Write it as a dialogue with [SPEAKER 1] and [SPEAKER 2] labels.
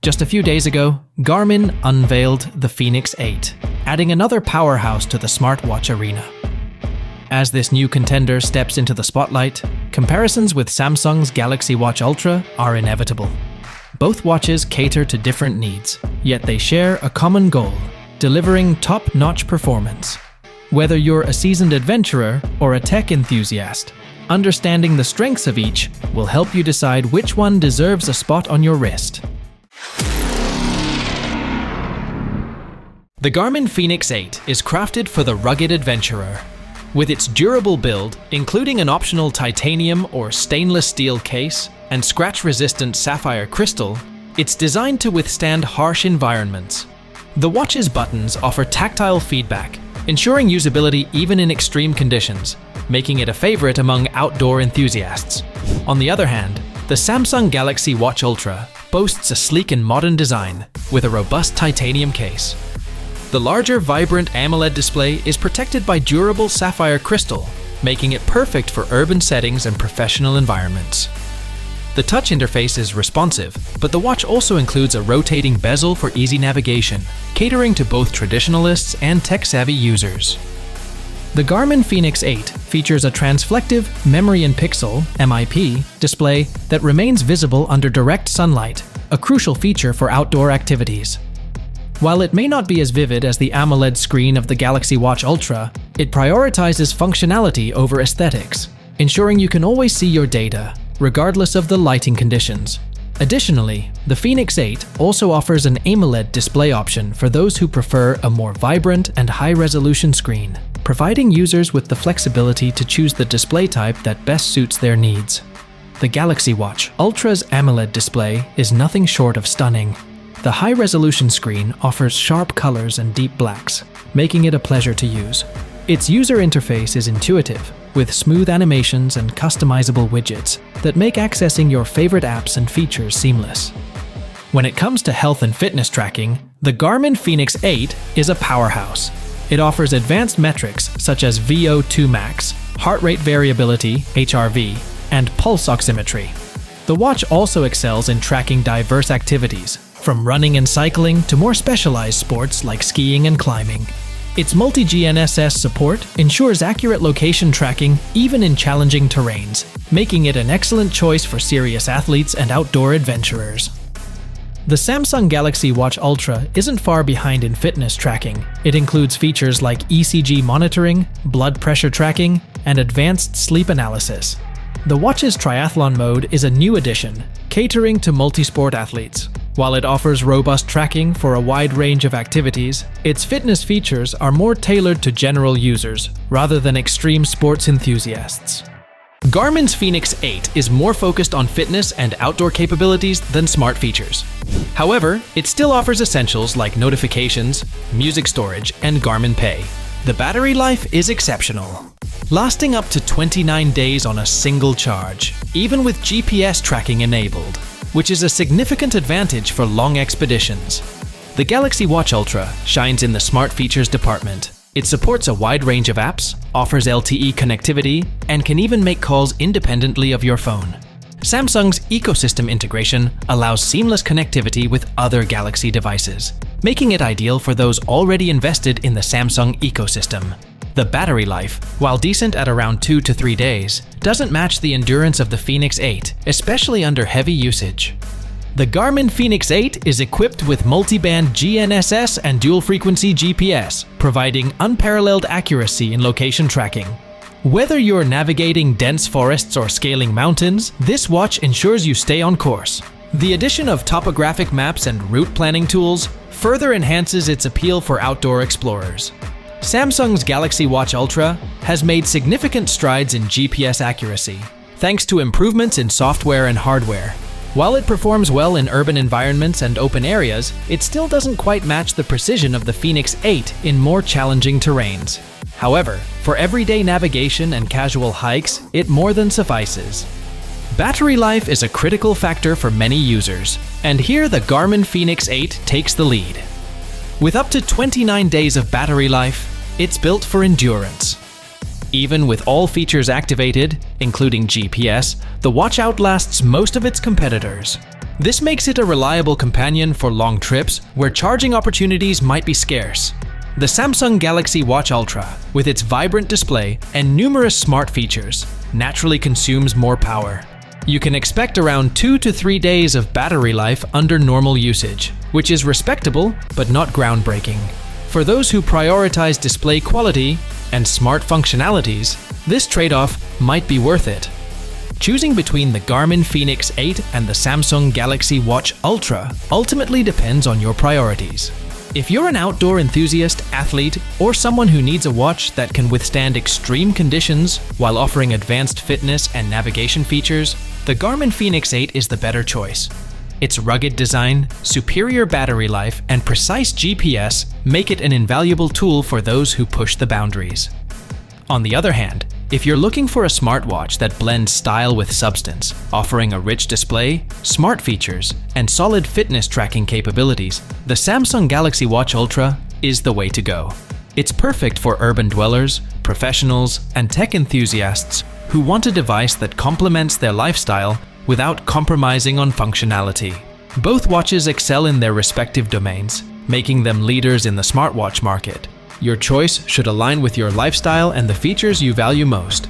[SPEAKER 1] Just a few days ago, Garmin unveiled the Fenix 8, adding another powerhouse to the smartwatch arena. As this new contender steps into the spotlight, comparisons with Samsung's Galaxy Watch Ultra are inevitable. Both watches cater to different needs, yet they share a common goal: delivering top-notch performance. Whether you're a seasoned adventurer or a tech enthusiast, understanding the strengths of each will help you decide which one deserves a spot on your wrist. The Garmin Fenix 8 is crafted for the rugged adventurer. With its durable build, including an optional titanium or stainless steel case and scratch-resistant sapphire crystal, it's designed to withstand harsh environments. The watch's buttons offer tactile feedback, ensuring usability even in extreme conditions, making it a favorite among outdoor enthusiasts. On the other hand, the Samsung Galaxy Watch Ultra boasts a sleek and modern design with a robust titanium case. The larger, vibrant AMOLED display is protected by durable sapphire crystal, making it perfect for urban settings and professional environments. The touch interface is responsive, but the watch also includes a rotating bezel for easy navigation, catering to both traditionalists and tech-savvy users. The Garmin Fenix 8 features a transflective memory-in-pixel (MIP) display that remains visible under direct sunlight, a crucial feature for outdoor activities. While it may not be as vivid as the AMOLED screen of the Galaxy Watch Ultra, it prioritizes functionality over aesthetics, ensuring you can always see your data, regardless of the lighting conditions. Additionally, the Fenix 8 also offers an AMOLED display option for those who prefer a more vibrant and high-resolution screen, providing users with the flexibility to choose the display type that best suits their needs. The Galaxy Watch Ultra's AMOLED display is nothing short of stunning. The high-resolution screen offers sharp colors and deep blacks, making it a pleasure to use. Its user interface is intuitive, with smooth animations and customizable widgets that make accessing your favorite apps and features seamless. When it comes to health and fitness tracking, the Garmin Fenix 8 is a powerhouse. It offers advanced metrics such as VO2 max, heart rate variability (HRV), and pulse oximetry. The watch also excels in tracking diverse activities, from running and cycling to more specialized sports like skiing and climbing. Its multi-GNSS support ensures accurate location tracking even in challenging terrains, making it an excellent choice for serious athletes and outdoor adventurers. The Samsung Galaxy Watch Ultra isn't far behind in fitness tracking. It includes features like ECG monitoring, blood pressure tracking, and advanced sleep analysis. The watch's triathlon mode is a new addition, catering to multi-sport athletes. While it offers robust tracking for a wide range of activities, its fitness features are more tailored to general users rather than extreme sports enthusiasts. Garmin's Fenix 8 is more focused on fitness and outdoor capabilities than smart features. However, it still offers essentials like notifications, music storage, and Garmin Pay. The battery life is exceptional, lasting up to 29 days on a single charge, even with GPS tracking enabled, which is a significant advantage for long expeditions. The Galaxy Watch Ultra shines in the smart features department. It supports a wide range of apps, offers LTE connectivity, and can even make calls independently of your phone. Samsung's ecosystem integration allows seamless connectivity with other Galaxy devices, making it ideal for those already invested in the Samsung ecosystem. The battery life, while decent at around 2 to 3 days, doesn't match the endurance of the Fenix 8, especially under heavy usage. The Garmin Fenix 8 is equipped with multi-band GNSS and dual-frequency GPS, providing unparalleled accuracy in location tracking. Whether you're navigating dense forests or scaling mountains, this watch ensures you stay on course. The addition of topographic maps and route planning tools further enhances its appeal for outdoor explorers. Samsung's Galaxy Watch Ultra has made significant strides in GPS accuracy, thanks to improvements in software and hardware. While it performs well in urban environments and open areas, it still doesn't quite match the precision of the Fenix 8 in more challenging terrains. However, for everyday navigation and casual hikes, it more than suffices. Battery life is a critical factor for many users, and here the Garmin Fenix 8 takes the lead. With up to 29 days of battery life, it's built for endurance. Even with all features activated, including GPS, the watch outlasts most of its competitors. This makes it a reliable companion for long trips where charging opportunities might be scarce. The Samsung Galaxy Watch Ultra, with its vibrant display and numerous smart features, naturally consumes more power. You can expect around 2 to 3 days of battery life under normal usage, which is respectable but not groundbreaking. For those who prioritize display quality and smart functionalities, this trade-off might be worth it. Choosing between the Garmin Fenix 8 and the Samsung Galaxy Watch Ultra ultimately depends on your priorities. If you're an outdoor enthusiast, athlete, or someone who needs a watch that can withstand extreme conditions while offering advanced fitness and navigation features, the Garmin Fenix 8 is the better choice. Its rugged design, superior battery life, and precise GPS make it an invaluable tool for those who push the boundaries. On the other hand, if you're looking for a smartwatch that blends style with substance, offering a rich display, smart features, and solid fitness tracking capabilities, the Samsung Galaxy Watch Ultra is the way to go. It's perfect for urban dwellers, professionals, and tech enthusiasts who want a device that complements their lifestyle without compromising on functionality. Both watches excel in their respective domains, making them leaders in the smartwatch market. Your choice should align with your lifestyle and the features you value most.